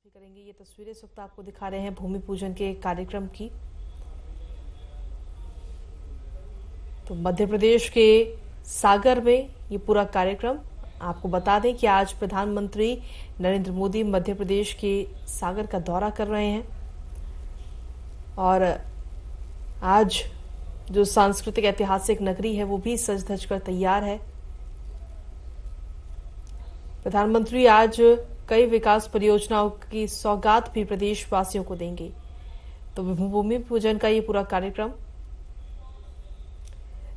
भी करेंगे। ये तस्वीरें इस वक्त आपको दिखा रहे हैं भूमि पूजन के कार्यक्रम की। तो मध्य प्रदेश के सागर में ये पूरा कार्यक्रम, आपको बता दें कि आज प्रधानमंत्री नरेंद्र मोदी मध्य प्रदेश के सागर का दौरा कर रहे हैं और आज जो सांस्कृतिक ऐतिहासिक नगरी है वो भी सज धज कर तैयार है। प्रधानमंत्री आज कई विकास परियोजनाओं की सौगात भी प्रदेशवासियों को देंगे। तो भूमि पूजन का ये पूरा कार्यक्रम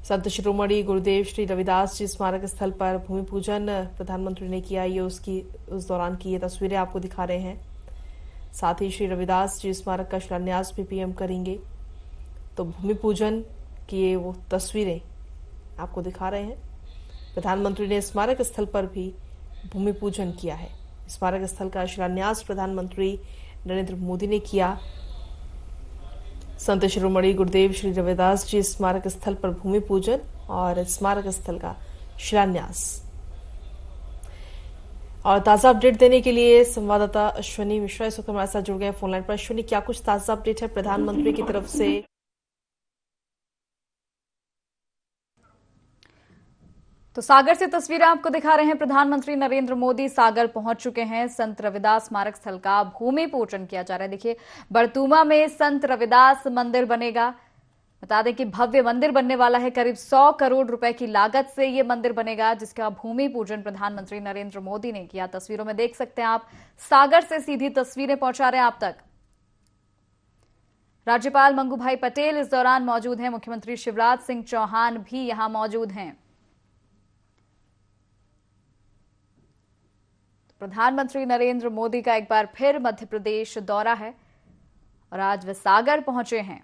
संत शिरोमणि गुरुदेव श्री रविदास जी स्मारक स्थल पर भूमि पूजन प्रधानमंत्री ने किया। ये उस दौरान की ये तस्वीरें आपको दिखा रहे हैं। साथ ही श्री रविदास जी स्मारक का शिलान्यास भी पीएम करेंगे। तो भूमि पूजन की ये वो तस्वीरें आपको दिखा रहे हैं। प्रधानमंत्री ने स्मारक स्थल पर भी भूमि पूजन किया है। स्मारक स्थल का शिलान्यास प्रधानमंत्री नरेंद्र मोदी ने किया। संत शिरोमणि गुरुदेव श्री रविदास जी स्मारक स्थल पर भूमि पूजन और स्मारक स्थल का शिलान्यास। और ताजा अपडेट देने के लिए संवाददाता अश्विनी मिश्रा इस वक्त हमारे साथ जुड़ गए फोनलाइन पर। अश्विनी, क्या कुछ ताजा अपडेट है प्रधानमंत्री की तरफ से? तो सागर से तस्वीरें आपको दिखा रहे हैं। प्रधानमंत्री नरेंद्र मोदी सागर पहुंच चुके हैं। संत रविदास स्मारक स्थल का भूमि पूजन किया जा रहा है। देखिए, बरतुमा में संत रविदास मंदिर बनेगा। बता दें कि भव्य मंदिर बनने वाला है। करीब 100 करोड़ रुपए की लागत से यह मंदिर बनेगा, जिसका भूमि पूजन प्रधानमंत्री नरेंद्र मोदी ने किया। तस्वीरों में देख सकते हैं आप, सागर से सीधी तस्वीरें पहुंचा रहे हैं आप तक। राज्यपाल मंगूभाई पटेल इस दौरान मौजूद हैं। मुख्यमंत्री शिवराज सिंह चौहान भी यहां मौजूद हैं। प्रधानमंत्री नरेंद्र मोदी का एक बार फिर मध्य प्रदेश दौरा है और आज वे सागर पहुंचे हैं।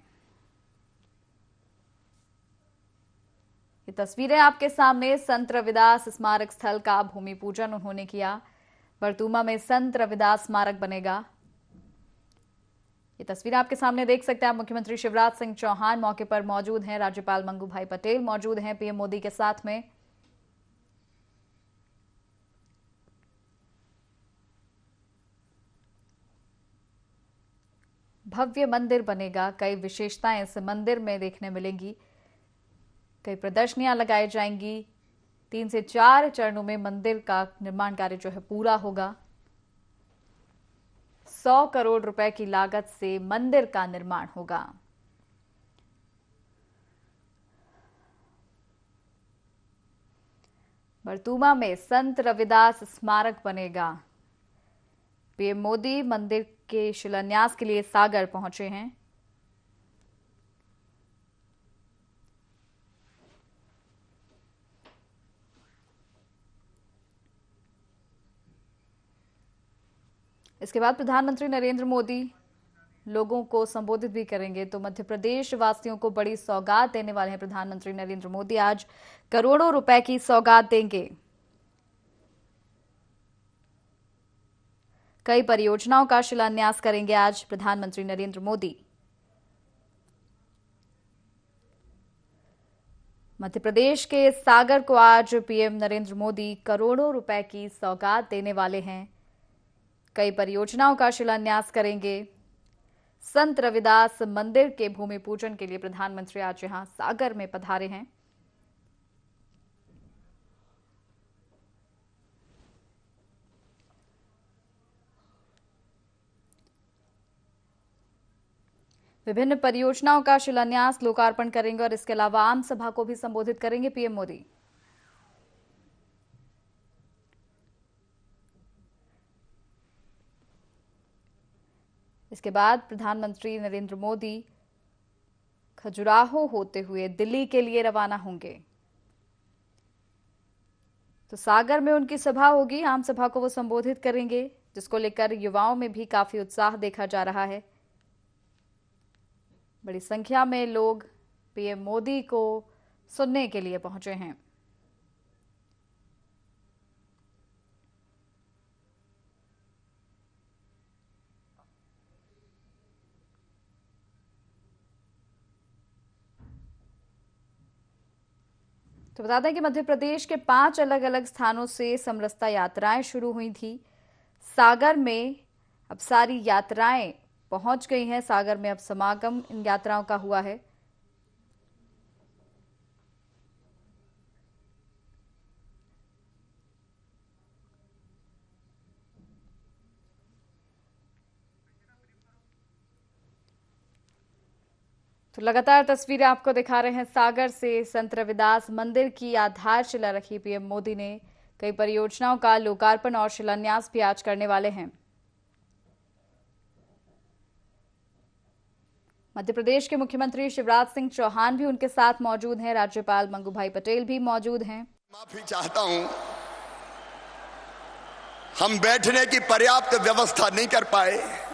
ये तस्वीरें आपके सामने, संत रविदास स्मारक स्थल का भूमि पूजन उन्होंने किया। बरतुमा में संत रविदास स्मारक बनेगा। ये तस्वीर आपके सामने देख सकते हैं आप। मुख्यमंत्री शिवराज सिंह चौहान मौके पर मौजूद हैं। राज्यपाल मंगूभाई पटेल मौजूद हैं पीएम मोदी के साथ में। भव्य मंदिर बनेगा। कई विशेषताएं इस मंदिर में देखने मिलेंगी। कई प्रदर्शनियां लगाई जाएंगी। 3 से 4 चरणों में मंदिर का निर्माण कार्य जो है पूरा होगा। 100 करोड़ रुपए की लागत से मंदिर का निर्माण होगा। बरतुमा में संत रविदास स्मारक बनेगा। पीएम मोदी मंदिर के शिलान्यास के लिए सागर पहुंचे हैं। इसके बाद प्रधानमंत्री नरेंद्र मोदी लोगों को संबोधित भी करेंगे। तो मध्य प्रदेश वासियों को बड़ी सौगात देने वाले हैं प्रधानमंत्री नरेंद्र मोदी। आज करोड़ों रुपए की सौगात देंगे। कई परियोजनाओं का शिलान्यास करेंगे आज प्रधानमंत्री नरेंद्र मोदी। मध्य प्रदेश के सागर को आज पीएम नरेंद्र मोदी करोड़ों रुपए की सौगात देने वाले हैं। कई परियोजनाओं का शिलान्यास करेंगे। संत रविदास मंदिर के भूमि पूजन के लिए प्रधानमंत्री आज यहां सागर में पधारे हैं। विभिन्न परियोजनाओं का शिलान्यास, लोकार्पण करेंगे और इसके अलावा आम सभा को भी संबोधित करेंगे पीएम मोदी। इसके बाद प्रधानमंत्री नरेंद्र मोदी खजुराहो होते हुए दिल्ली के लिए रवाना होंगे। तो सागर में उनकी सभा होगी। आम सभा को वो संबोधित करेंगे, जिसको लेकर युवाओं में भी काफी उत्साह देखा जा रहा है। बड़ी संख्या में लोग पीएम मोदी को सुनने के लिए पहुंचे हैं। तो बता दें कि मध्य प्रदेश के 5 अलग अलग स्थानों से समरसता यात्राएं शुरू हुई थी। सागर में अब सारी यात्राएं पहुंच गई हैं सागर में। अब समागम इन यात्राओं का हुआ है। तो लगातार तस्वीरें आपको दिखा रहे हैं सागर से। संत रविदास मंदिर की आधारशिला रखी पीएम मोदी ने। कई परियोजनाओं का लोकार्पण और शिलान्यास भी आज करने वाले हैं। मध्य प्रदेश के मुख्यमंत्री शिवराज सिंह चौहान भी उनके साथ मौजूद हैं। राज्यपाल मंगूभाई पटेल भी मौजूद हैं। माफी चाहता हूं, हम बैठने की पर्याप्त व्यवस्था नहीं कर पाए।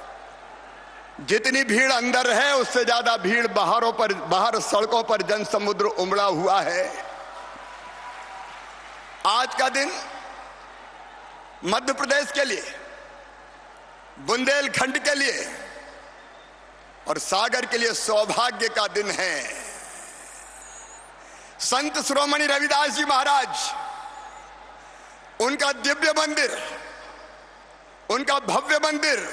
जितनी भीड़ अंदर है उससे ज्यादा भीड़ बाहर सड़कों पर जनसमुद्र उमड़ा हुआ है। आज का दिन मध्य प्रदेश के लिए, बुंदेलखंड के लिए और सागर के लिए सौभाग्य का दिन है। संत शिरोमणि रविदास जी महाराज, उनका दिव्य मंदिर, उनका भव्य मंदिर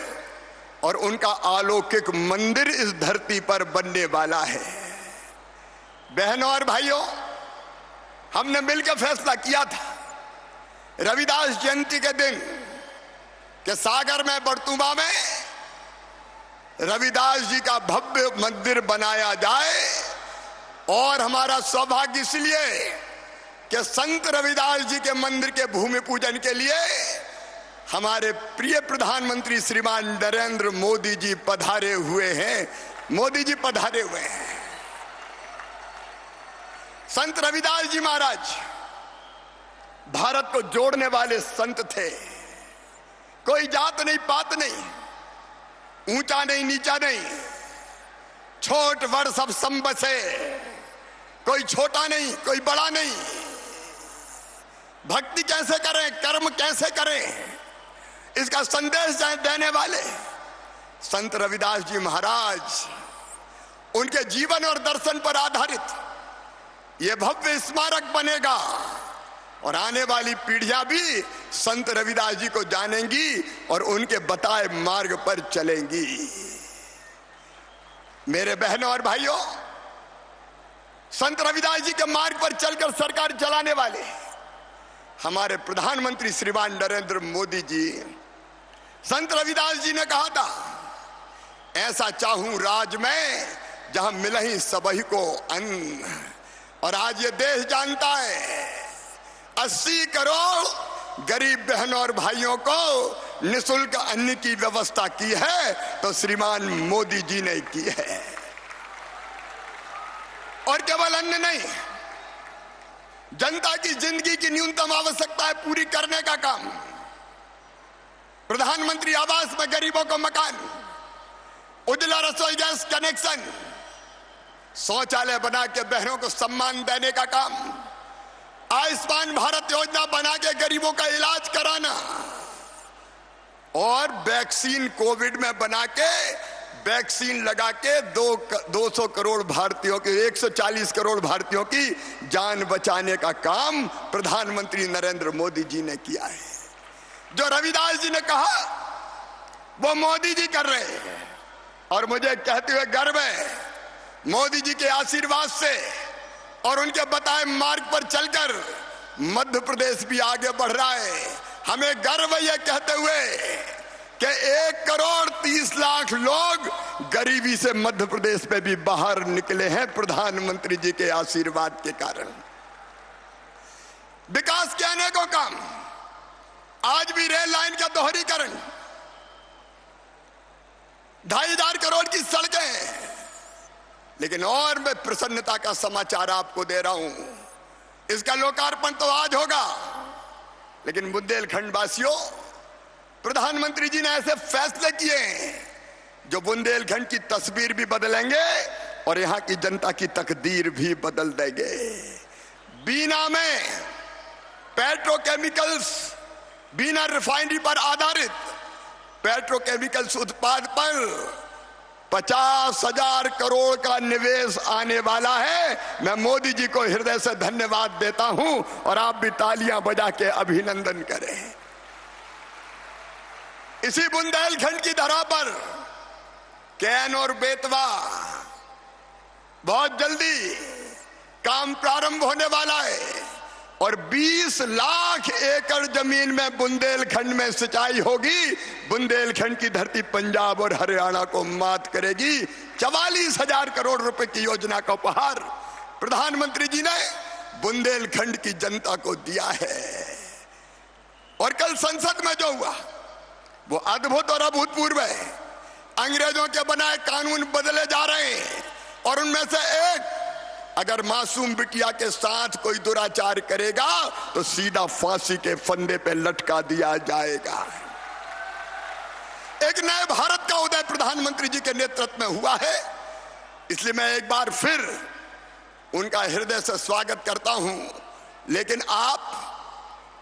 और उनका अलौकिक मंदिर इस धरती पर बनने वाला है। बहनों और भाइयों, हमने मिलकर फैसला किया था रविदास जयंती के दिन कि सागर में, बड़तुमा में रविदास जी का भव्य मंदिर बनाया जाए। और हमारा सौभाग्य इसलिए कि संत रविदास जी के मंदिर के भूमि पूजन के लिए हमारे प्रिय प्रधानमंत्री श्रीमान नरेंद्र मोदी जी पधारे हुए हैं। मोदी जी पधारे हुए हैं। संत रविदास जी महाराज भारत को जोड़ने वाले संत थे। कोई जात नहीं, पात नहीं, ऊंचा नहीं, नीचा नहीं, छोट बड़ सब सम बसे। कोई छोटा नहीं, कोई बड़ा नहीं। भक्ति कैसे करें, कर्म कैसे करें, इसका संदेश देने वाले संत रविदास जी महाराज, उनके जीवन और दर्शन पर आधारित यह भव्य स्मारक बनेगा और आने वाली पीढ़ियां भी संत रविदास जी को जानेंगी और उनके बताए मार्ग पर चलेंगी। मेरे बहनों और भाइयों, संत रविदास जी के मार्ग पर चलकर सरकार चलाने वाले हमारे प्रधानमंत्री श्रीमान नरेंद्र मोदी जी, संत रविदास जी ने कहा था, ऐसा चाहूं राज में जहां मिले ही सबही को अन्न। और आज ये देश जानता है 80 करोड़ गरीब बहनों और भाइयों को निःशुल्क अन्न की व्यवस्था की है तो श्रीमान मोदी जी ने की है। और केवल अन्न नहीं, जनता की जिंदगी की न्यूनतम आवश्यकताएं पूरी करने का काम। प्रधानमंत्री आवास में गरीबों को मकान, उज्ज्वला रसोई गैस कनेक्शन, शौचालय बना के बहनों को सम्मान देने का काम, आयुष्मान भारत योजना बना के गरीबों का इलाज कराना और वैक्सीन कोविड में बना के वैक्सीन लगा के 200 करोड़ भारतीयों के 140 करोड़ भारतीयों की जान बचाने का काम प्रधानमंत्री नरेंद्र मोदी जी ने किया है। जो रविदास जी ने कहा वो मोदी जी कर रहे हैं। और मुझे कहते हुए गर्व है, मोदी जी के आशीर्वाद से और उनके बताए मार्ग पर चलकर मध्य प्रदेश भी आगे बढ़ रहा है। हमें गर्व है यह कहते हुए कि 1,30,00,000 लोग गरीबी से मध्य प्रदेश में भी बाहर निकले हैं प्रधानमंत्री जी के आशीर्वाद के कारण। विकास के अनेकों काम, आज भी रेल लाइन का दोहरीकरण, 2,500 करोड़ की सड़कें। लेकिन और मैं प्रसन्नता का समाचार आपको दे रहा हूं, इसका लोकार्पण तो आज होगा, लेकिन बुंदेलखंड वासियों, प्रधानमंत्री जी ने ऐसे फैसले किए जो बुंदेलखंड की तस्वीर भी बदलेंगे और यहां की जनता की तकदीर भी बदल देंगे। बीना में पेट्रोकेमिकल्स, बीना रिफाइनरी पर आधारित पेट्रोकेमिकल्स उत्पाद पर 50,000 करोड़ का निवेश आने वाला है। मैं मोदी जी को हृदय से धन्यवाद देता हूं और आप भी तालियां बजा के अभिनंदन करें। इसी बुंदेलखंड की धरा पर कैन और बेतवा बहुत जल्दी काम प्रारंभ होने वाला है और 20 लाख एकड़ जमीन में बुंदेलखंड में सिंचाई होगी। बुंदेलखंड की धरती पंजाब और हरियाणा को मात करेगी। 44,000 करोड़ रुपए की योजना का उपहार प्रधानमंत्री जी ने बुंदेलखंड की जनता को दिया है। और कल संसद में जो हुआ वो अद्भुत और अभूतपूर्व है। अंग्रेजों के बनाए कानून बदले जा रहे हैं और उनमें से एक, अगर मासूम बिटिया के साथ कोई दुराचार करेगा तो सीधा फांसी के फंदे पे लटका दिया जाएगा। एक नए भारत का उदय प्रधानमंत्री जी के नेतृत्व में हुआ है। इसलिए मैं एक बार फिर उनका हृदय से स्वागत करता हूं। लेकिन आप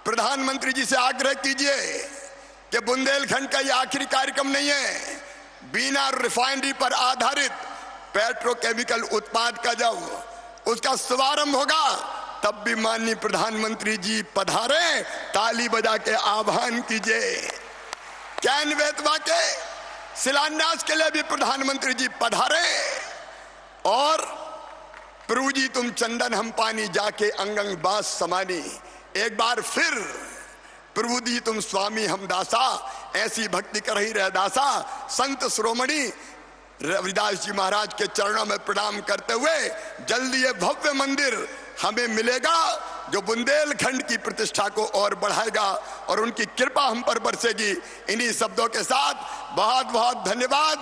प्रधानमंत्री जी से आग्रह कीजिए कि बुंदेलखंड का यह आखिरी कार्यक्रम नहीं है। बिना रिफाइनरी पर आधारित पेट्रोकेमिकल उत्पाद का जब उसका शुभारंभ होगा तब भी माननीय प्रधानमंत्री जी पधारे, ताली बजा के आह्वान कीजिए। कैन बेतवा के शिलान्यास के लिए भी प्रधानमंत्री जी पधारे और प्रभु जी तुम चंदन हम पानी जाके अंग अंग बास समानी। एक बार फिर प्रभु जी तुम स्वामी हम दासा, ऐसी भक्ति कर ही रह दासा। संत श्रोमणी रविदास जी महाराज के चरणों में प्रणाम करते हुए जल्दी ये भव्य मंदिर हमें मिलेगा जो बुंदेलखंड की प्रतिष्ठा को और बढ़ाएगा और उनकी कृपा हम पर बरसेगी। इन्हीं शब्दों के साथ बहुत बहुत धन्यवाद।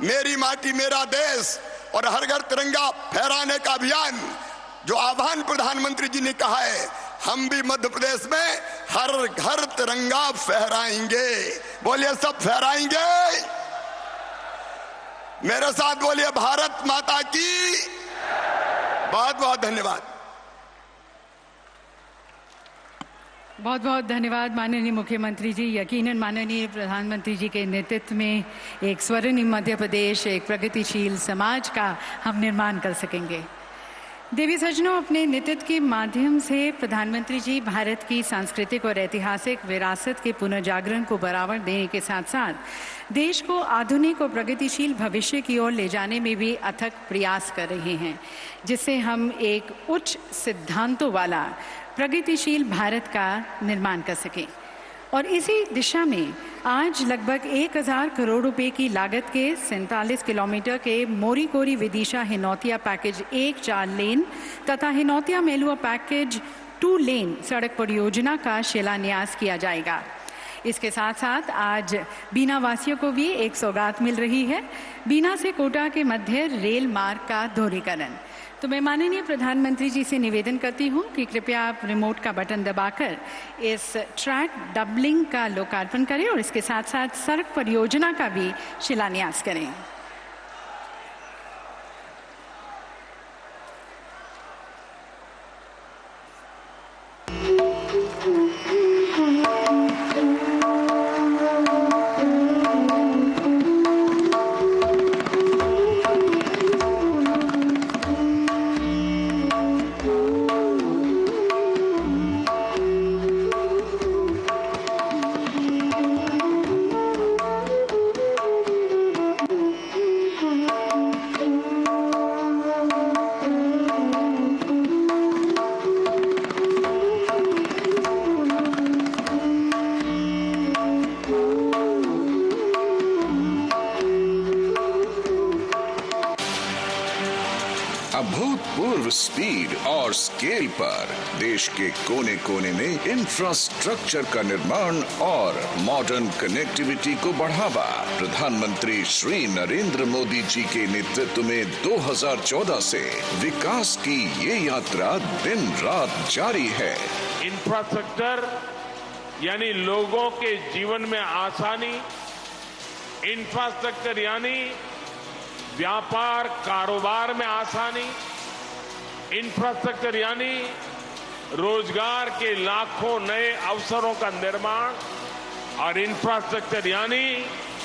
मेरी माटी मेरा देश और हर घर तिरंगा फहराने का अभियान जो आह्वान प्रधानमंत्री जी ने कहा है, हम भी मध्य प्रदेश में हर घर तिरंगा फहराएंगे। बोलिए सब फहराएंगे। मेरे साथ बोलिए भारत माता की। बहुत बहुत धन्यवाद। बहुत बहुत धन्यवाद माननीय मुख्यमंत्री जी। यकीनन माननीय प्रधानमंत्री जी के नेतृत्व में एक स्वर्णिम मध्य प्रदेश, एक प्रगतिशील समाज का हम निर्माण कर सकेंगे। देवी सज्जनों, अपने नेतृत्व के माध्यम से प्रधानमंत्री जी भारत की सांस्कृतिक और ऐतिहासिक विरासत के पुनर्जागरण को बढ़ावा देने के साथ साथ देश को आधुनिक और प्रगतिशील भविष्य की ओर ले जाने में भी अथक प्रयास कर रहे हैं, जिससे हम एक उच्च सिद्धांतों वाला प्रगतिशील भारत का निर्माण कर सकें। और इसी दिशा में आज लगभग 1,000 करोड़ रुपए की लागत के 47 किलोमीटर के मोरीकोरी विदिशा हिनौतिया पैकेज 1-4 लेन तथा हिनौतिया मेलुआ पैकेज 2 लेन सड़क परियोजना का शिलान्यास किया जाएगा। इसके साथ साथ आज बीना वासियों को भी एक सौगात मिल रही है, बीना से कोटा के मध्य रेल मार्ग का दोहरीकरण। तो मैं माननीय प्रधानमंत्री जी से निवेदन करती हूं कि कृपया आप रिमोट का बटन दबाकर इस ट्रैक डबलिंग का लोकार्पण करें और इसके साथ साथ सड़क परियोजना का भी शिलान्यास करें। अभूतपूर्व स्पीड और स्केल पर देश के कोने कोने में इंफ्रास्ट्रक्चर का निर्माण और मॉडर्न कनेक्टिविटी को बढ़ावा। प्रधानमंत्री श्री नरेंद्र मोदी जी के नेतृत्व में 2014 से विकास की ये यात्रा दिन रात जारी है। इंफ्रास्ट्रक्चर यानी लोगों के जीवन में आसानी, इंफ्रास्ट्रक्चर यानी व्यापार कारोबार में आसानी, इंफ्रास्ट्रक्चर यानी रोजगार के लाखों नए अवसरों का निर्माण और इंफ्रास्ट्रक्चर यानी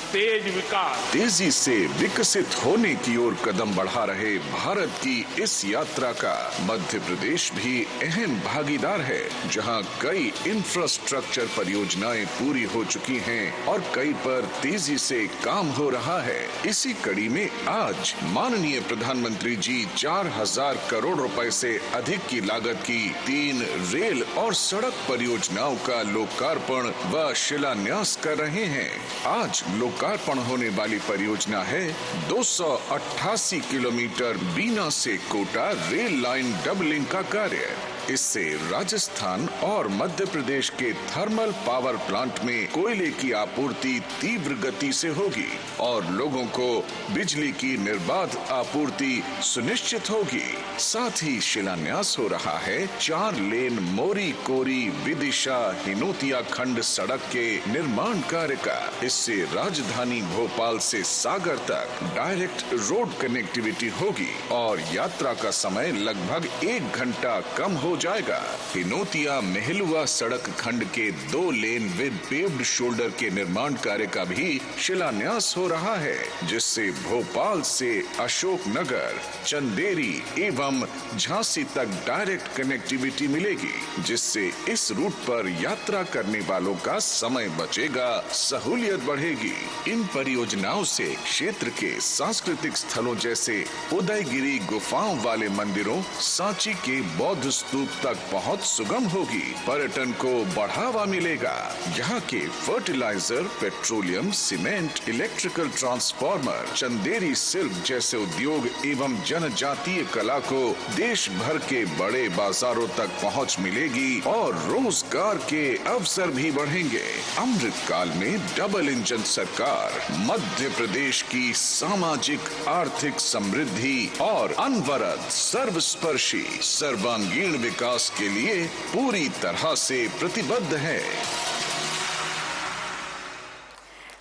तेज विकास, तेजी से विकसित होने की ओर कदम बढ़ा रहे भारत की इस यात्रा का मध्य प्रदेश भी अहम भागीदार है, जहां कई इंफ्रास्ट्रक्चर परियोजनाएं पूरी हो चुकी हैं और कई पर तेजी से काम हो रहा है। इसी कड़ी में आज माननीय प्रधानमंत्री जी 4000 करोड़ रुपए से अधिक की लागत की 3 रेल और सड़क परियोजनाओं का लोकार्पण व शिलान्यास कर रहे हैं। आज लोकार्पण होने वाली परियोजना है 288 किलोमीटर बीना से कोटा रेल लाइन डबलिंग का कार्य। इससे राजस्थान और मध्य प्रदेश के थर्मल पावर प्लांट में कोयले की आपूर्ति तीव्र गति से होगी और लोगों को बिजली की निर्बाध आपूर्ति सुनिश्चित होगी। साथ ही शिलान्यास हो रहा है 4 लेन मोरी कोरी विदिशा हिनोतिया खंड सड़क के निर्माण कार्य का। इससे राजधानी भोपाल से सागर तक डायरेक्ट रोड कनेक्टिविटी होगी और यात्रा का समय लगभग 1 घंटा कम हो जाएगा। हिनोतिया मेहलुआ सड़क खंड के 2 लेन विद पेव्ड शोल्डर के निर्माण कार्य का भी शिलान्यास हो रहा है, जिससे भोपाल से अशोकनगर, चंदेरी एवं झांसी तक डायरेक्ट कनेक्टिविटी मिलेगी, जिससे इस रूट पर यात्रा करने वालों का समय बचेगा, सहूलियत बढ़ेगी। इन परियोजनाओं से क्षेत्र के सांस्कृतिक स्थलों जैसे उदयगिरी गुफाओं वाले मंदिरों, सांची के बौद्ध स्तूप तक पहुंच सुगम होगी, पर्यटन को बढ़ावा मिलेगा। यहाँ के fertiliser, petroleum, cement, electrical transformer, Chanderi silk जैसे उद्योग एवं जनजातीय कला को देश भर के बड़े बाजारों तक पहुंच मिलेगी और रोजगार के अवसर भी बढ़ेंगे। अमृत काल में डबल इंजन सरकार मध्य प्रदेश की सामाजिक आर्थिक समृद्धि और अनवरत सर्वस्पर्शी सर्वांगीण विकास के लिए पूरी तरह से प्रतिबद्ध है।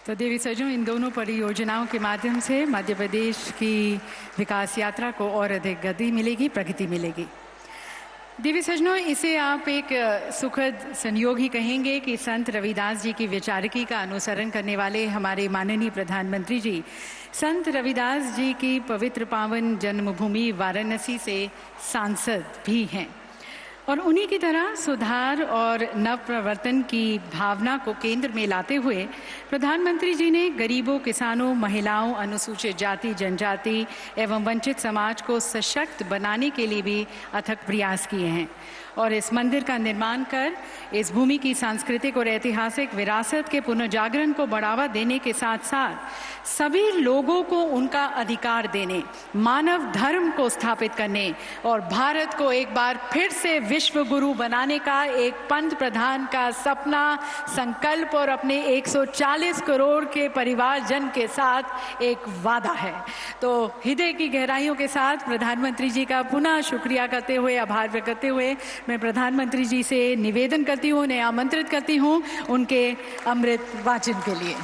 तो देवी सज्जनों, इन दोनों परियोजनाओं के माध्यम से मध्य प्रदेश की विकास यात्रा को और अधिक गति मिलेगी, प्रगति मिलेगी। देवी सज्जनों, इसे आप एक सुखद संयोग ही कहेंगे कि संत रविदास जी की विचारकी का अनुसरण करने वाले हमारे माननीय प्रधानमंत्री जी संत रविदास जी की पवित्र पावन जन्मभूमि वाराणसी से सांसद भी हैं और उन्हीं की तरह सुधार और नव प्रवर्तन की भावना को केंद्र में लाते हुए प्रधानमंत्री जी ने गरीबों, किसानों, महिलाओं, अनुसूचित जाति, जनजाति एवं वंचित समाज को सशक्त बनाने के लिए भी अथक प्रयास किए हैं और इस मंदिर का निर्माण कर इस भूमि की सांस्कृतिक और ऐतिहासिक विरासत के पुनर्जागरण को बढ़ावा देने के साथ साथ सभी लोगों को उनका अधिकार देने, मानव धर्म को स्थापित करने और भारत को एक बार फिर से विश्व गुरु बनाने का एक पंत प्रधान का सपना, संकल्प और अपने 140 करोड़ के परिवारजन के साथ एक वादा है। तो हृदय की गहराइयों के साथ प्रधानमंत्री जी का पुनः शुक्रिया करते हुए, आभार व्यक्त करते हुए मैं प्रधानमंत्री जी से निवेदन करती हूँ, उन्हें आमंत्रित करती हूँ उनके अमृत वाचन के लिए।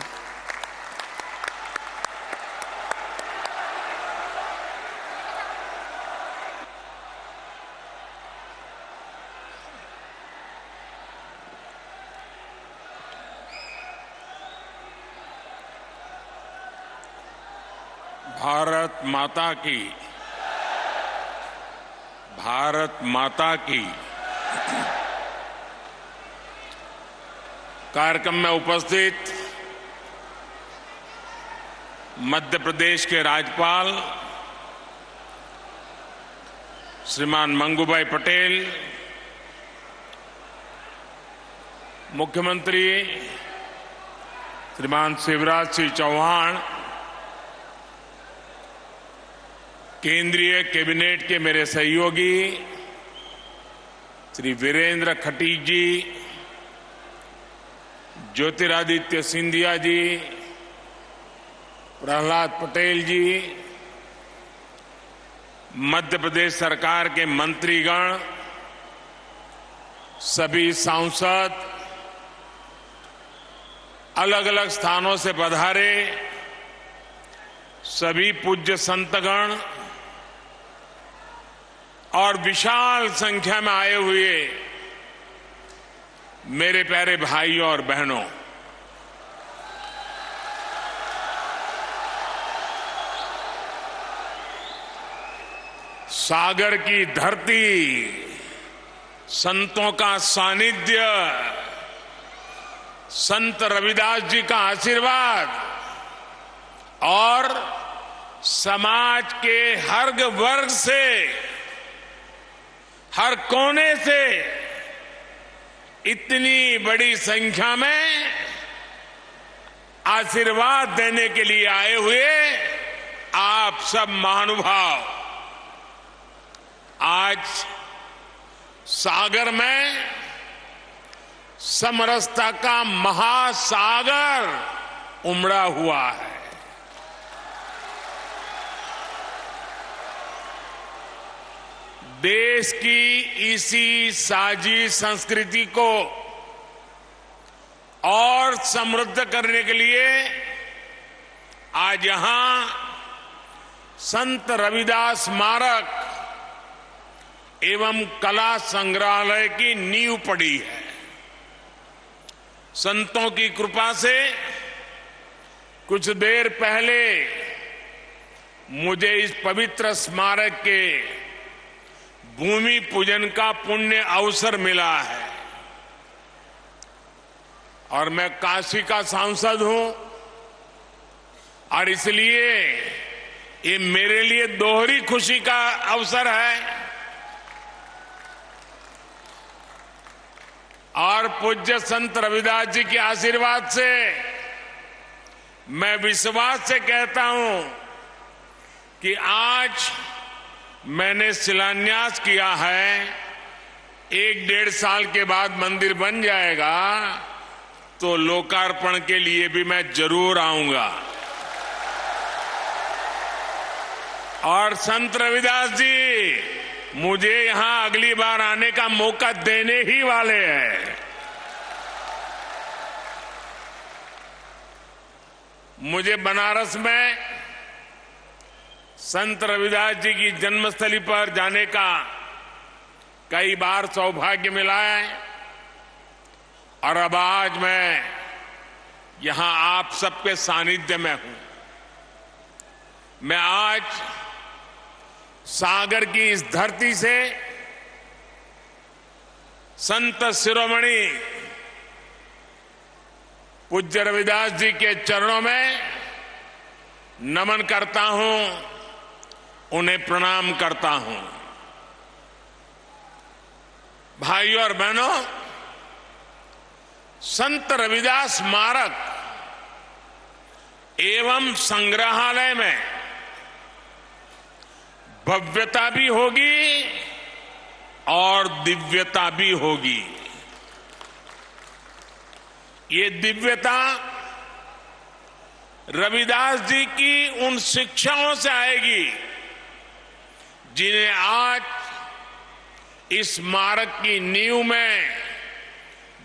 भारत माता की कार्यक्रम में उपस्थित मध्य प्रदेश के राज्यपाल श्रीमान मंगूभाई पटेल, मुख्यमंत्री श्रीमान शिवराज सिंह चौहान, केंद्रीय कैबिनेट के मेरे सहयोगी श्री वीरेंद्र खटीक जी, ज्योतिरादित्य सिंधिया जी, प्रहलाद पटेल जी, मध्य प्रदेश सरकार के मंत्रीगण, सभी सांसद, अलग अलग स्थानों से पधारे सभी पूज्य संतगण और विशाल संख्या में आए हुए मेरे प्यारे भाइयों और बहनों, सागर की धरती, संतों का सानिध्य, संत रविदास जी का आशीर्वाद और समाज के हर वर्ग से, हर कोने से इतनी बड़ी संख्या में आशीर्वाद देने के लिए आए हुए आप सब महानुभाव आज सागर में समरसता का महासागर उमड़ा हुआ है। देश की इसी साझी संस्कृति को और समृद्ध करने के लिए आज यहां संत रविदास स्मारक एवं कला संग्रहालय की नींव पड़ी है। संतों की कृपा से कुछ देर पहले मुझे इस पवित्र स्मारक के भूमि पूजन का पुण्य अवसर मिला है और मैं काशी का सांसद हूं और इसलिए ये मेरे लिए दोहरी खुशी का अवसर है और पूज्य संत रविदास जी के आशीर्वाद से मैं विश्वास से कहता हूं कि आज मैंने शिलान्यास किया है, 1-1.5 साल के बाद मंदिर बन जाएगा तो लोकार्पण के लिए भी मैं जरूर आऊंगा। और संत रविदास जी मुझे यहां अगली बार आने का मौका देने ही वाले हैं। मुझे बनारस में संत रविदास जी की जन्मस्थली पर जाने का कई बार सौभाग्य मिला है और अब आज मैं यहां आप सबके सानिध्य में हूं। मैं आज सागर की इस धरती से संत शिरोमणि पूज्य रविदास जी के चरणों में नमन करता हूं, उन्हें प्रणाम करता हूं। भाइयों और बहनों, संत रविदास स्मारक एवं संग्रहालय में भव्यता भी होगी और दिव्यता भी होगी। ये दिव्यता रविदास जी की उन शिक्षाओं से आएगी जिन्हें आज इस स्मारक की नींव में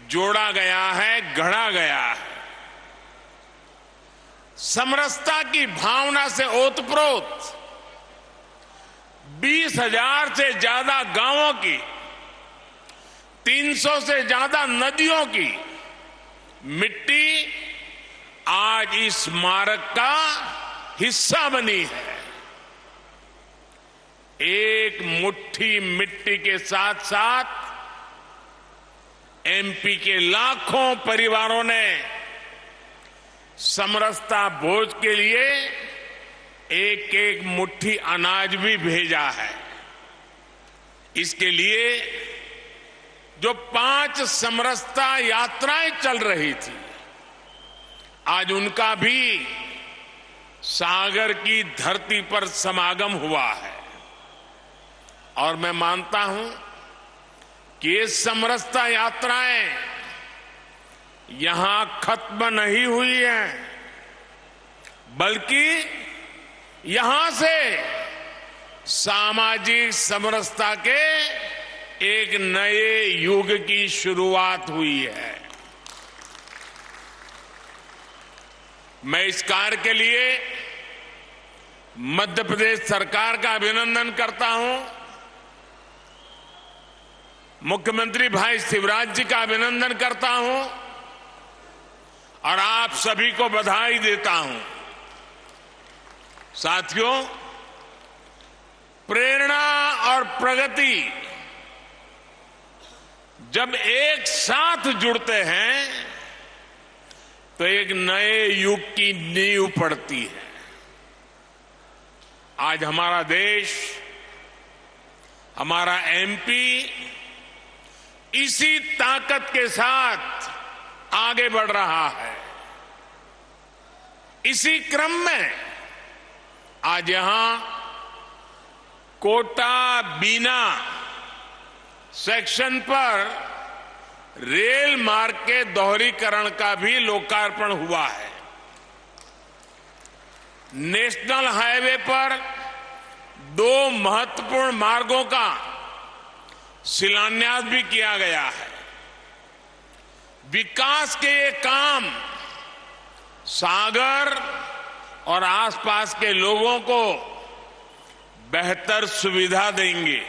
जोड़ा गया है, गढ़ा गया है। समरसता की भावना से ओतप्रोत 20,000 से ज्यादा गांवों की, 300 से ज्यादा नदियों की मिट्टी आज इस स्मारक का हिस्सा बनी है। एक मुट्ठी मिट्टी के साथ साथ एमपी के लाखों परिवारों ने समरसता भोज के लिए एक एक मुट्ठी अनाज भी भेजा है। इसके लिए जो 5 समरसता यात्राएं चल रही थी, आज उनका भी सागर की धरती पर समागम हुआ है और मैं मानता हूं कि ये समरसता यात्राएं यहां खत्म नहीं हुई हैं, बल्कि यहां से सामाजिक समरसता के एक नए युग की शुरुआत हुई है। मैं इस कार्य के लिए मध्य प्रदेश सरकार का अभिनंदन करता हूं, मुख्यमंत्री भाई शिवराज जी का अभिनंदन करता हूं और आप सभी को बधाई देता हूं। साथियों, प्रेरणा और प्रगति जब एक साथ जुड़ते हैं तो एक नए युग की नींव पड़ती है। आज हमारा देश, हमारा एमपी इसी ताकत के साथ आगे बढ़ रहा है। इसी क्रम में आज यहां कोटा बीना सेक्शन पर रेल मार्ग के दोहरीकरण का भी लोकार्पण हुआ है। नेशनल हाईवे पर 2 महत्वपूर्ण मार्गों का शिलान्यास भी किया गया है। विकास के ये काम सागर और आसपास के लोगों को बेहतर सुविधा देंगे।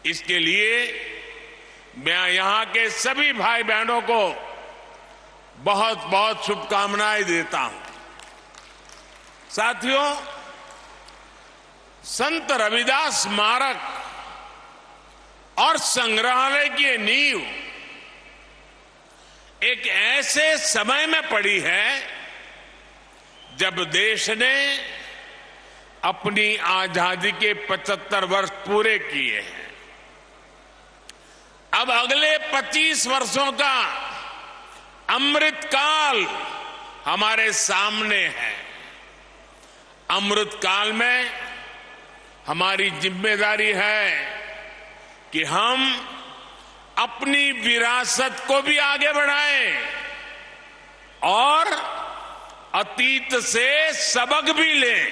इसके लिए मैं यहां के सभी भाई बहनों को बहुत बहुत शुभकामनाएं देता हूं। साथियों, संत रविदास स्मारक और संग्रहालय की नींव एक ऐसे समय में पड़ी है जब देश ने अपनी आजादी के 75 वर्ष पूरे किए हैं। अब अगले 25 वर्षों का अमृत काल हमारे सामने है। अमृत काल में हमारी जिम्मेदारी है कि हम अपनी विरासत को भी आगे बढ़ाएं और अतीत से सबक भी लें।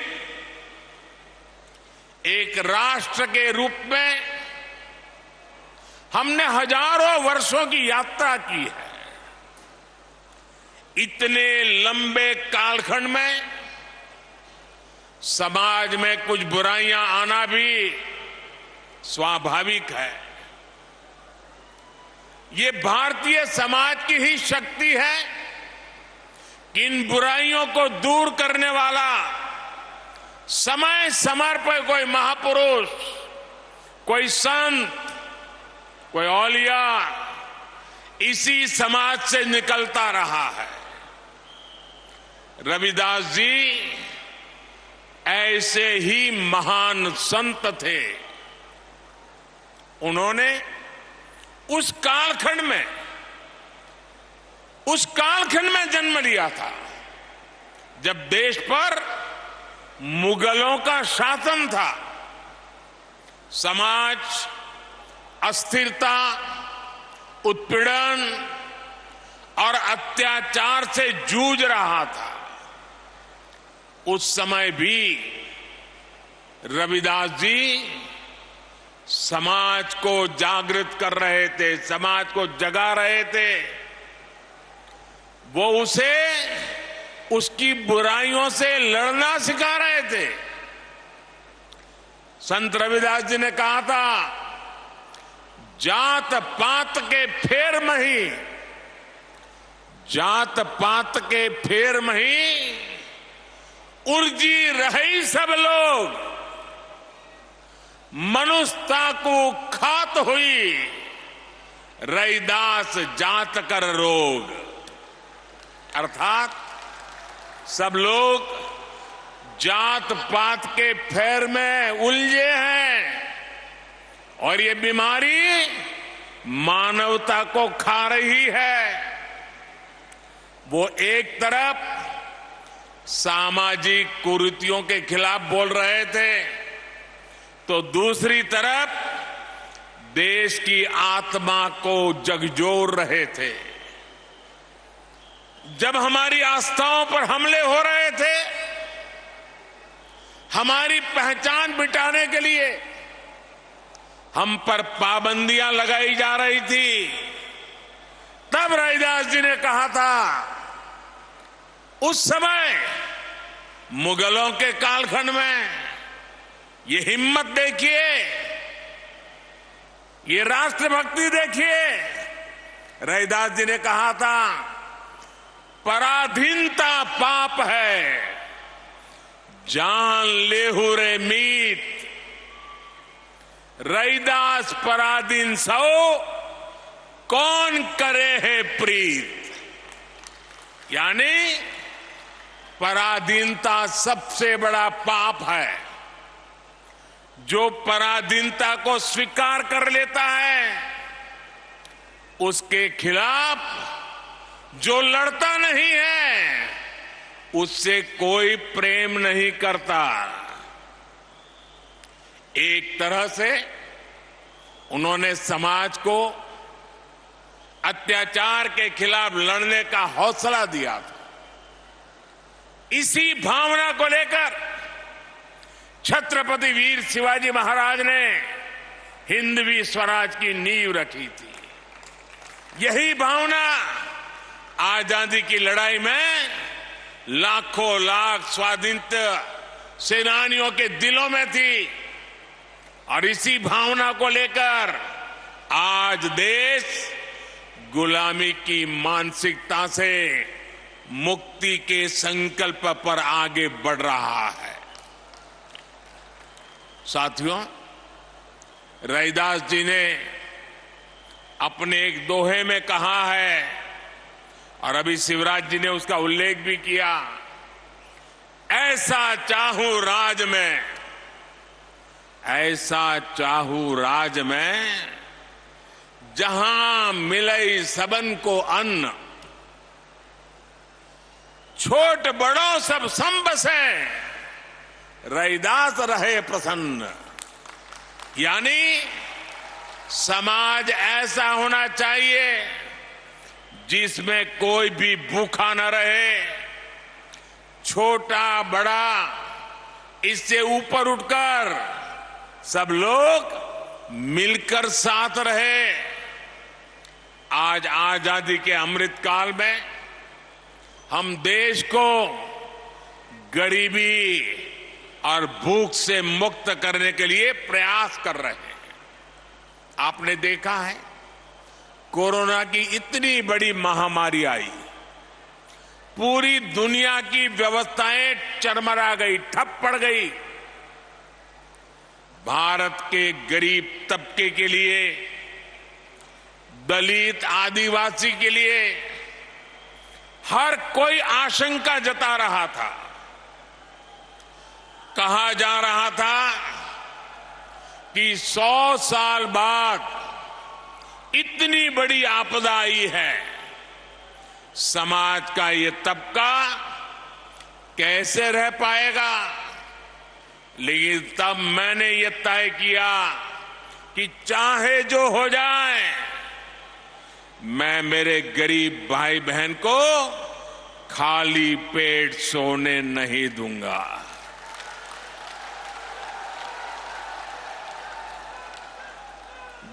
एक राष्ट्र के रूप में हमने हजारों वर्षों की यात्रा की है। इतने लंबे कालखंड में समाज में कुछ बुराइयां आना भी स्वाभाविक है। ये भारतीय समाज की ही शक्ति है कि इन बुराइयों को दूर करने वाला समय समय पर कोई महापुरुष, कोई संत, कोई औलिया इसी समाज से निकलता रहा है। रविदास जी ऐसे ही महान संत थे। उन्होंने उस कालखंड में जन्म लिया था जब देश पर मुगलों का शासन था। समाज अस्थिरता, उत्पीड़न और अत्याचार से जूझ रहा था। उस समय भी रविदास जी समाज को जागृत कर रहे थे, समाज को जगा रहे थे। वो उसे उसकी बुराइयों से लड़ना सिखा रहे थे। संत रविदास जी ने कहा था, जात पात के फेर मही, जात पात के फेर मही, उर्जी रही सब लोग, मनुष्यता को खात हुई, रैदास जात कर रोग। अर्थात सब लोग जात पात के फेर में उलझे हैं और ये बीमारी मानवता को खा रही है। वो एक तरफ सामाजिक कुरीतियों के खिलाफ बोल रहे थे तो दूसरी तरफ देश की आत्मा को झकझोर रहे थे। जब हमारी आस्थाओं पर हमले हो रहे थे, हमारी पहचान मिटाने के लिए हम पर पाबंदियां लगाई जा रही थी, तब रविदास जी ने कहा था, उस समय मुगलों के कालखंड में ये हिम्मत देखिए, ये राष्ट्रभक्ति देखिए। रविदास जी ने कहा था, पराधीनता पाप है, जान लेहु रे मीत, रैदास पराधीन सो कौन करे है प्रीत। यानी पराधीनता सबसे बड़ा पाप है। जो पराधीनता को स्वीकार कर लेता है उसके खिलाफ जो लड़ता नहीं है उससे कोई प्रेम नहीं करता। एक तरह से उन्होंने समाज को अत्याचार के खिलाफ लड़ने का हौसला दिया था। इसी भावना को लेकर छत्रपति वीर शिवाजी महाराज ने हिंदवी स्वराज की नींव रखी थी। यही भावना आजादी की लड़ाई में लाखों लाख स्वाधीनता सेनानियों के दिलों में थी और इसी भावना को लेकर आज देश गुलामी की मानसिकता से मुक्ति के संकल्प पर आगे बढ़ रहा है। साथियों, रैदास जी ने अपने एक दोहे में कहा है और अभी शिवराज जी ने उसका उल्लेख भी किया, ऐसा चाहूं राज में, ऐसा चाहूं राज में जहां मिले सबन को अन्न, छोट बड़ों सब सम बसे, रैदास रहे प्रसन्न। यानी समाज ऐसा होना चाहिए जिसमें कोई भी भूखा न रहे, छोटा बड़ा इससे ऊपर उठकर सब लोग मिलकर साथ रहे। आज आजादी के अमृत काल में हम देश को गरीबी और भूख से मुक्त करने के लिए प्रयास कर रहे हैं। आपने देखा है कोरोना की इतनी बड़ी महामारी आई, पूरी दुनिया की व्यवस्थाएं चरमरा गई, ठप पड़ गई। भारत के गरीब तबके के लिए, दलित आदिवासी के लिए हर कोई आशंका जता रहा था। कहा जा रहा था कि 100 साल बाद इतनी बड़ी आपदा आई है, समाज का ये तबका कैसे रह पाएगा। लेकिन तब मैंने ये तय किया कि चाहे जो हो जाए, मैं मेरे गरीब भाई बहन को खाली पेट सोने नहीं दूंगा।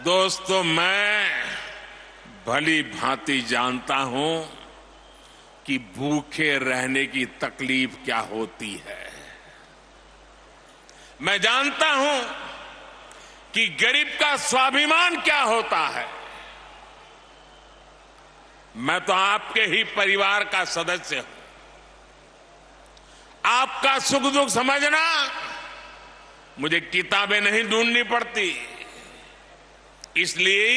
दोस्तों, मैं भली भांति जानता हूं कि भूखे रहने की तकलीफ क्या होती है। मैं जानता हूं कि गरीब का स्वाभिमान क्या होता है। मैं तो आपके ही परिवार का सदस्य हूं। आपका सुख दुख समझना मुझे किताबें नहीं ढूंढनी पड़ती। इसलिए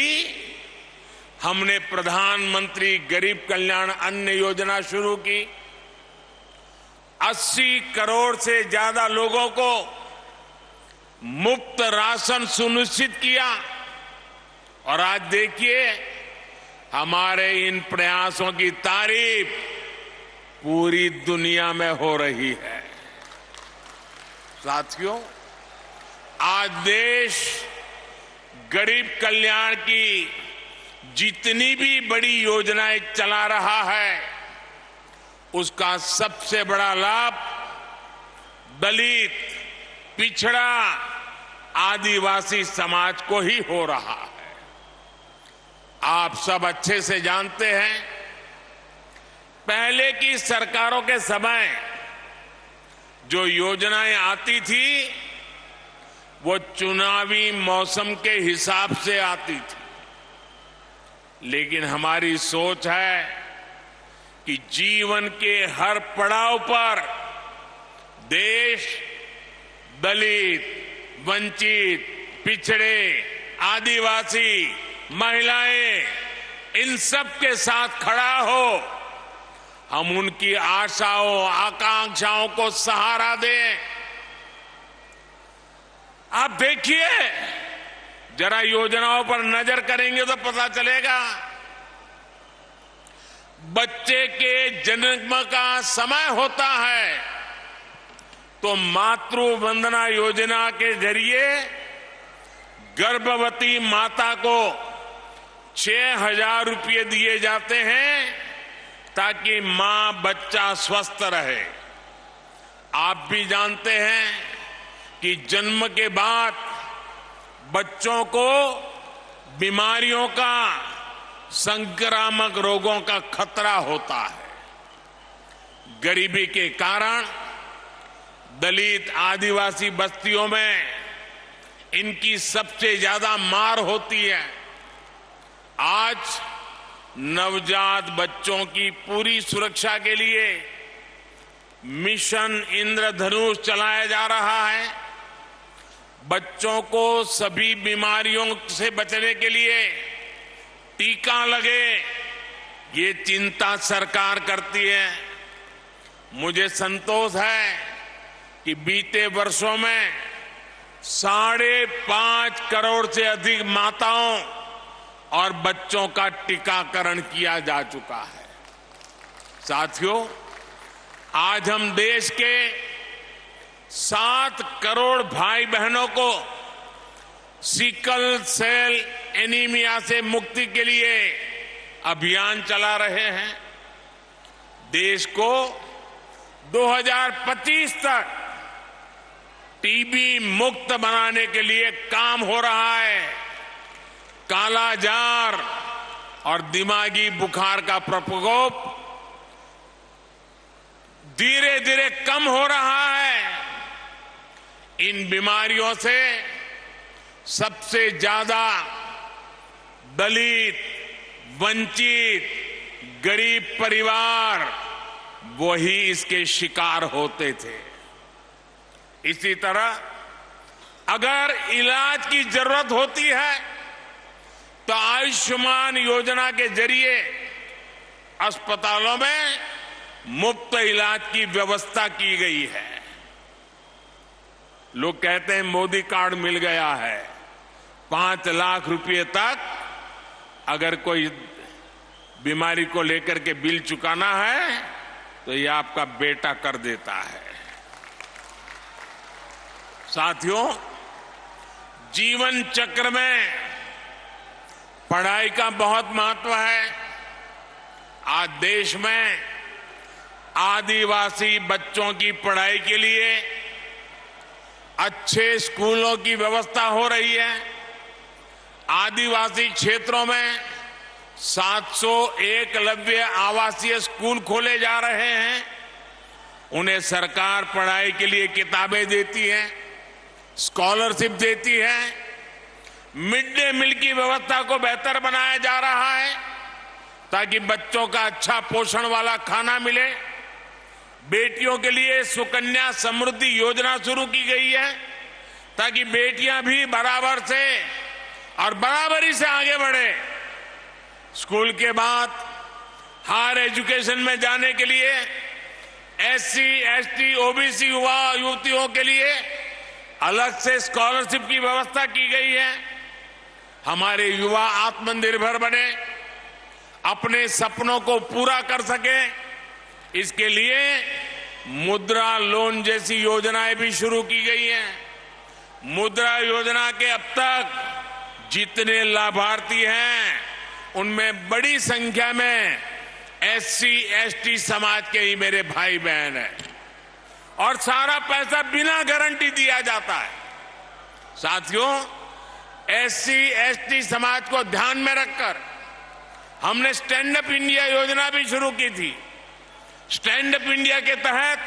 हमने प्रधानमंत्री गरीब कल्याण अन्न योजना शुरू की। 80 करोड़ से ज्यादा लोगों को मुफ्त राशन सुनिश्चित किया और आज देखिए हमारे इन प्रयासों की तारीफ पूरी दुनिया में हो रही है। साथियों, आज देश गरीब कल्याण की जितनी भी बड़ी योजनाएं चला रहा है, उसका सबसे बड़ा लाभ दलित, पिछड़ा, आदिवासी समाज को ही हो रहा है। आप सब अच्छे से जानते हैं, पहले की सरकारों के समय जो योजनाएं आती थी वो चुनावी मौसम के हिसाब से आती थी। लेकिन हमारी सोच है कि जीवन के हर पड़ाव पर देश दलित, वंचित, पिछड़े, आदिवासी, महिलाएं, इन सब के साथ खड़ा हो, हम उनकी आशाओं, आकांक्षाओं को सहारा दें। आप देखिए, जरा योजनाओं पर नजर करेंगे तो पता चलेगा। बच्चे के जन्म का समय होता है तो मातृ वंदना योजना के जरिए गर्भवती माता को 6,000 रुपये दिए जाते हैं ताकि मां बच्चा स्वस्थ रहे। आप भी जानते हैं कि जन्म के बाद बच्चों को बीमारियों का, संक्रामक रोगों का खतरा होता है। गरीबी के कारण दलित, आदिवासी बस्तियों में इनकी सबसे ज्यादा मार होती है। आज नवजात बच्चों की पूरी सुरक्षा के लिए मिशन इंद्रधनुष चलाया जा रहा है। बच्चों को सभी बीमारियों से बचने के लिए टीका लगे, ये चिंता सरकार करती है। मुझे संतोष है कि बीते वर्षों में 5.5 करोड़ से अधिक माताओं और बच्चों का टीकाकरण किया जा चुका है। साथियों, आज हम देश के 7 करोड़ भाई बहनों को सिकल सेल एनीमिया से मुक्ति के लिए अभियान चला रहे हैं। देश को 2025 तक टीबी मुक्त बनाने के लिए काम हो रहा है। कालाजार और दिमागी बुखार का प्रकोप धीरे धीरे कम हो रहा है। इन बीमारियों से सबसे ज्यादा दलित, वंचित, गरीब परिवार वही इसके शिकार होते थे। इसी तरह अगर इलाज की जरूरत होती है तो आयुष्मान योजना के जरिए अस्पतालों में मुफ्त इलाज की व्यवस्था की गई है। लोग कहते हैं मोदी कार्ड मिल गया है। 5 लाख रुपए तक अगर कोई बीमारी को लेकर के बिल चुकाना है तो ये आपका बेटा कर देता है। साथियों, जीवन चक्र में पढ़ाई का बहुत महत्व है। आज देश में आदिवासी बच्चों की पढ़ाई के लिए अच्छे स्कूलों की व्यवस्था हो रही है। आदिवासी क्षेत्रों में 700 एकलव्य आवासीय स्कूल खोले जा रहे हैं। उन्हें सरकार पढ़ाई के लिए किताबें देती है, स्कॉलरशिप देती है। मिड डे मील की व्यवस्था को बेहतर बनाया जा रहा है ताकि बच्चों का अच्छा पोषण वाला खाना मिले। बेटियों के लिए सुकन्या समृद्धि योजना शुरू की गई है ताकि बेटियां भी बराबर से और बराबरी से आगे बढ़े। स्कूल के बाद हायर एजुकेशन में जाने के लिए SC, ST, OBC युवा युवतियों के लिए अलग से स्कॉलरशिप की व्यवस्था की गई है। हमारे युवा आत्मनिर्भर बने, अपने सपनों को पूरा कर सके, इसके लिए मुद्रा लोन जैसी योजनाएं भी शुरू की गई हैं। मुद्रा योजना के अब तक जितने लाभार्थी हैं उनमें बड़ी संख्या में SC, ST समाज के ही मेरे भाई बहन हैं और सारा पैसा बिना गारंटी दिया जाता है। साथियों, SC, ST समाज को ध्यान में रखकर हमने स्टैंड अप इंडिया योजना भी शुरू की थी। स्टैंड अप इंडिया के तहत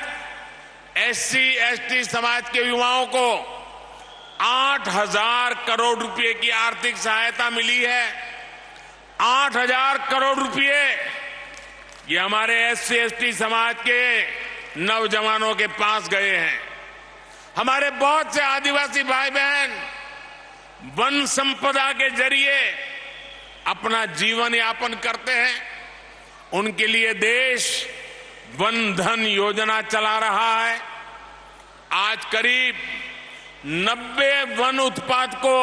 SC, ST समाज के युवाओं को 8,000 करोड़ रुपए की आर्थिक सहायता मिली है। 8,000 करोड़ रुपए ये हमारे SC, ST समाज के नौजवानों के पास गए हैं। हमारे बहुत से आदिवासी भाई बहन वन संपदा के जरिए अपना जीवन यापन करते हैं, उनके लिए देश वन धन योजना चला रहा है। आज करीब 90 वन उत्पाद को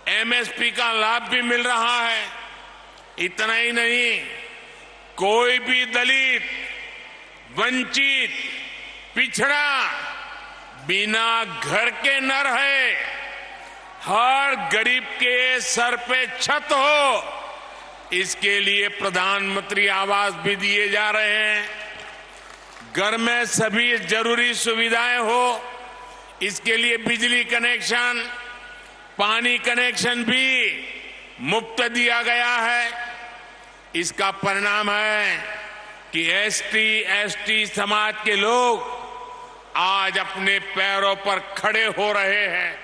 एमएसपी का लाभ भी मिल रहा है। इतना ही नहीं, कोई भी दलित, वंचित, पिछड़ा बिना घर के न रहे। हर गरीब के सर पे छत हो, इसके लिए प्रधानमंत्री आवास भी दिए जा रहे हैं। घर में सभी जरूरी सुविधाएं हो, इसके लिए बिजली कनेक्शन, पानी कनेक्शन भी मुफ्त दिया गया है। इसका परिणाम है कि एसटी, एसटी समाज के लोग आज अपने पैरों पर खड़े हो रहे हैं।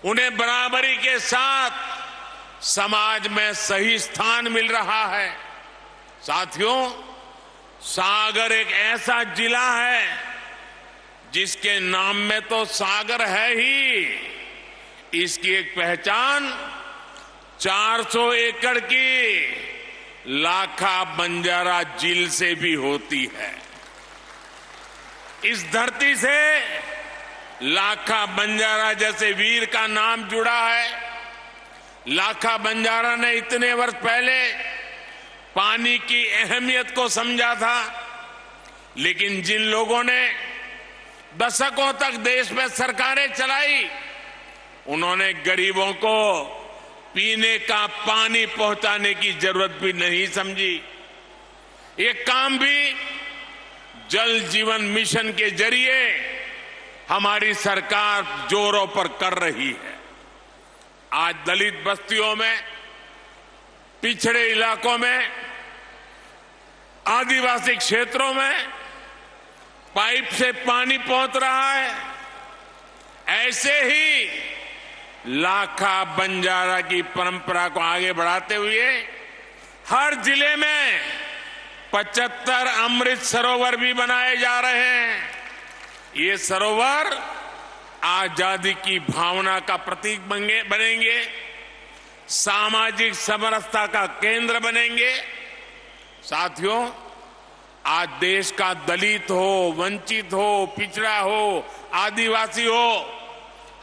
उन्हें बराबरी के साथ समाज में सही स्थान मिल रहा है। साथियों, सागर एक ऐसा जिला है जिसके नाम में तो सागर है ही, इसकी एक पहचान 400 एकड़ की लाखा बंजारा झील से भी होती है। इस धरती से लाखा बंजारा जैसे वीर का नाम जुड़ा है। लाखा बंजारा ने इतने वर्ष पहले पानी की अहमियत को समझा था, लेकिन जिन लोगों ने दशकों तक देश में सरकारें चलाई, उन्होंने गरीबों को पीने का पानी पहुंचाने की जरूरत भी नहीं समझी। ये काम भी जल जीवन मिशन के जरिए हमारी सरकार जोरों पर कर रही है। आज दलित बस्तियों में, पिछड़े इलाकों में, आदिवासी क्षेत्रों में पाइप से पानी पहुंच रहा है। ऐसे ही लाखा बंजारा की परंपरा को आगे बढ़ाते हुए हर जिले में 75 अमृत सरोवर भी बनाए जा रहे हैं। ये सरोवर आजादी की भावना का प्रतीक बनेंगे, सामाजिक समरसता का केंद्र बनेंगे। साथियों, आज देश का दलित हो, वंचित हो, पिछड़ा हो, आदिवासी हो,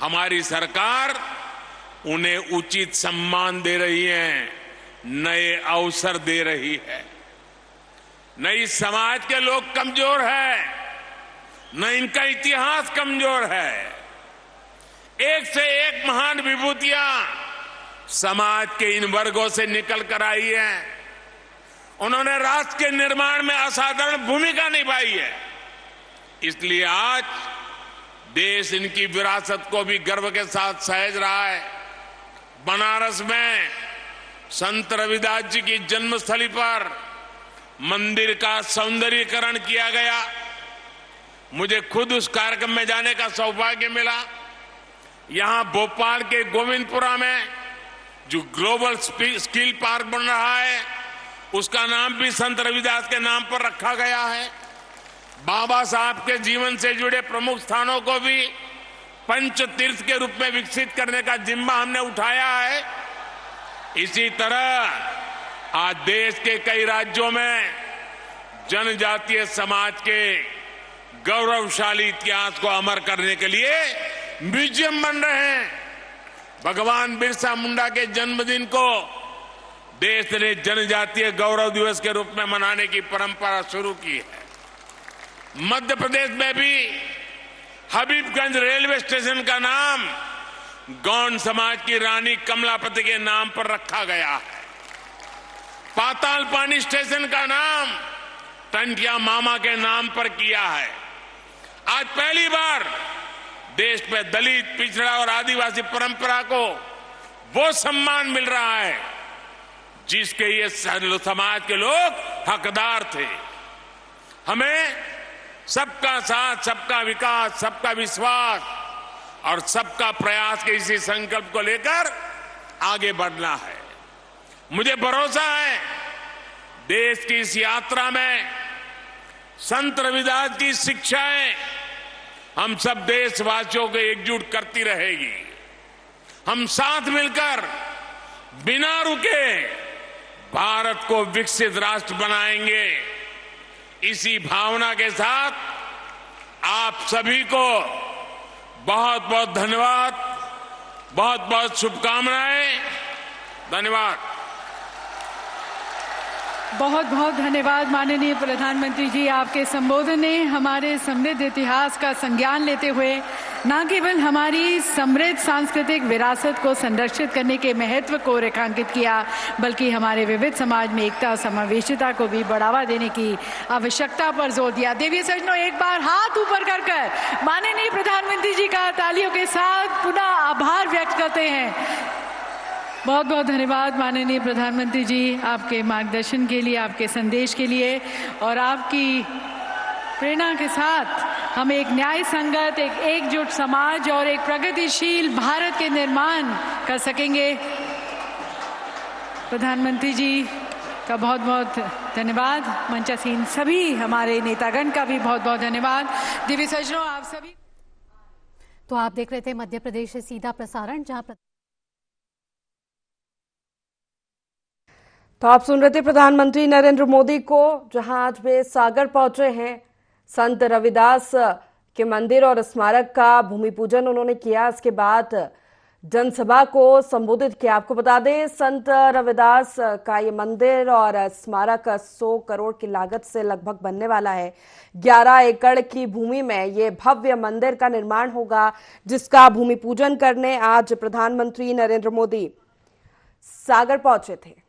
हमारी सरकार उन्हें उचित सम्मान दे रही है, नए अवसर दे रही है। न इस समाज के लोग कमजोर हैं, न इनका इतिहास कमजोर है। एक से एक महान विभूतियां समाज के इन वर्गों से निकल कर आई हैं। उन्होंने राष्ट्र के निर्माण में असाधारण भूमिका निभाई है। इसलिए आज देश इनकी विरासत को भी गर्व के साथ सहेज रहा है। बनारस में संत रविदास जी की जन्मस्थली पर मंदिर का सौंदर्यीकरण किया गया। मुझे खुद उस कार्यक्रम में जाने का सौभाग्य मिला। यहां भोपाल के गोविंदपुरा में जो ग्लोबल स्किल पार्क बन रहा है, उसका नाम भी संत रविदास के नाम पर रखा गया है। बाबा साहब के जीवन से जुड़े प्रमुख स्थानों को भी पंच तीर्थ के रूप में विकसित करने का जिम्मा हमने उठाया है। इसी तरह आज देश के कई राज्यों में जनजातीय समाज के गौरवशाली इतिहास को अमर करने के लिए म्यूजियम बन रहे हैं। भगवान बिरसा मुंडा के जन्मदिन को देश ने जनजातीय गौरव दिवस के रूप में मनाने की परंपरा शुरू की है। मध्य प्रदेश में भी हबीबगंज रेलवे स्टेशन का नाम गौंड समाज की रानी कमलापति के नाम पर रखा गया है। पाताल पानी स्टेशन का नाम टंटिया मामा के नाम पर किया है। आज पहली बार देश में दलित, पिछड़ा और आदिवासी परंपरा को वो सम्मान मिल रहा है जिसके ये समाज के लोग हकदार थे। हमें सबका साथ, सबका विकास, सबका विश्वास और सबका प्रयास के इसी संकल्प को लेकर आगे बढ़ना है। मुझे भरोसा है देश की इस यात्रा में संत रविदास की शिक्षाएं हम सब देशवासियों को एकजुट करती रहेगी। हम साथ मिलकर बिना रुके भारत को विकसित राष्ट्र बनाएंगे। इसी भावना के साथ आप सभी को बहुत बहुत धन्यवाद, बहुत बहुत शुभकामनाएं। धन्यवाद। बहुत बहुत धन्यवाद माननीय प्रधानमंत्री जी। आपके संबोधन ने हमारे समृद्ध इतिहास का संज्ञान लेते हुए न केवल हमारी समृद्ध सांस्कृतिक विरासत को संरक्षित करने के महत्व को रेखांकित किया, बल्कि हमारे विविध समाज में एकता और समावेशिता को भी बढ़ावा देने की आवश्यकता पर जोर दिया। देवी सज्जनों, एक बार हाथ ऊपर कर माननीय प्रधानमंत्री जी का तालियों के साथ पुनः आभार व्यक्त करते हैं। बहुत बहुत धन्यवाद माननीय प्रधानमंत्री जी, आपके मार्गदर्शन के लिए, आपके संदेश के लिए, और आपकी प्रेरणा के साथ हम एक न्याय संगत, एक एकजुट समाज और एक प्रगतिशील भारत के निर्माण कर सकेंगे। प्रधानमंत्री जी का बहुत बहुत धन्यवाद। मंचासीन सभी हमारे नेतागण का भी बहुत बहुत धन्यवाद। दिव्य सज्जनों, आप सभी। तो आप देख रहे थे मध्य प्रदेश से सीधा प्रसारण, जहां तो आप सुन रहे थे प्रधानमंत्री नरेंद्र मोदी को, जहां आज वे सागर पहुंचे हैं। संत रविदास के मंदिर और स्मारक का भूमि पूजन उन्होंने किया। इसके बाद जनसभा को संबोधित किया। आपको बता दें, संत रविदास का ये मंदिर और स्मारक 100 करोड़ की लागत से लगभग बनने वाला है। 11 एकड़ की भूमि में ये भव्य मंदिर का निर्माण होगा, जिसका भूमि पूजन करने आज प्रधानमंत्री नरेंद्र मोदी सागर पहुंचे थे।